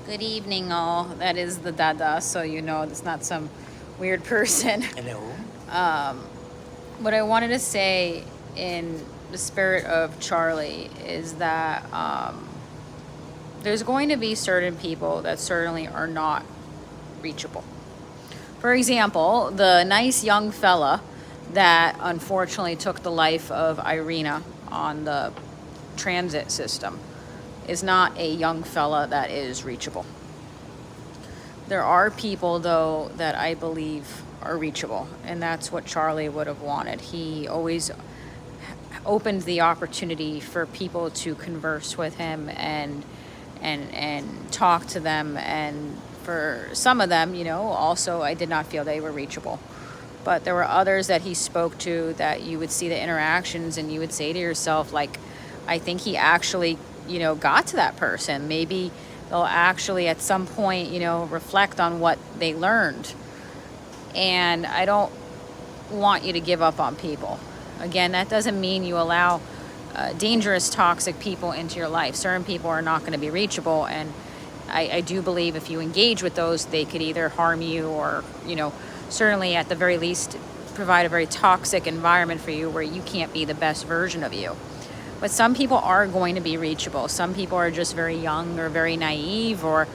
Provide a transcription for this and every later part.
Good evening, all. That is the Dada, so you know it's not some weird person. Hello. What I wanted to say in the spirit of Charlie is that there's going to be certain people that certainly are not reachable. For example, the nice young fella that unfortunately took the life of Irina on the transit system is not a young fella that is reachable. There are people, though, that I believe are reachable, and that's what Charlie would have wanted. He always opened the opportunity for people to converse with him and talk to them, and for some of them, also I did not feel they were reachable. But there were others that he spoke to that you would see the interactions and you would say to yourself, like, I think he actually, got to that person. Maybe they'll actually at some point, reflect on what they learned. And I don't want you to give up on people. Again, that doesn't mean you allow dangerous, toxic people into your life. Certain people are not going to be reachable, and I do believe if you engage with those, they could either harm you or, certainly at the very least provide a very toxic environment for you where you can't be the best version of you. But some people are going to be reachable. Some people are just very young or very naive or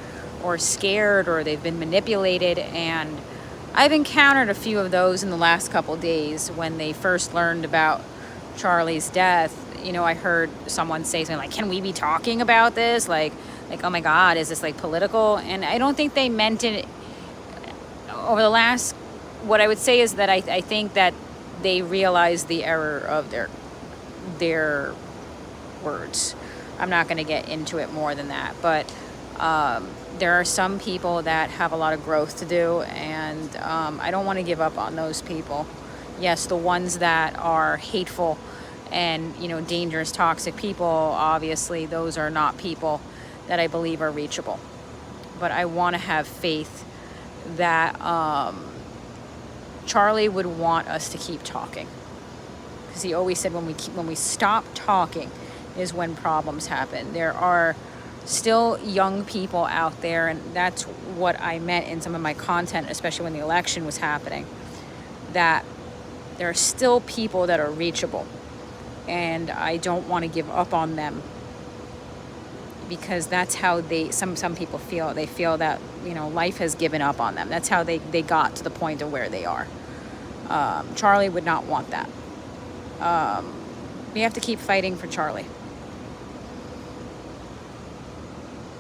scared, or they've been manipulated. And I've encountered a few of those in the last couple days. When they first learned about Charlie's death, I heard someone say something like, can we be talking about this? Like, oh my God, is this like political? And I don't think they meant it over the last, what I would say is that I think that they realized the error of their words. I'm not going to get into it more than that, but there are some people that have a lot of growth to do, and I don't want to give up on those people. Yes, the ones that are hateful and dangerous, toxic people, obviously those are not people that I believe are reachable. But I want to have faith that Charlie would want us to keep talking, because he always said when we stop talking is when problems happen. There are still young people out there, and that's what I meant in some of my content, especially when the election was happening, that there are still people that are reachable, and I don't want to give up on them, because that's how some people feel. They feel that life has given up on them. That's how they got to the point of where they are. Charlie would not want that. We have to keep fighting for Charlie.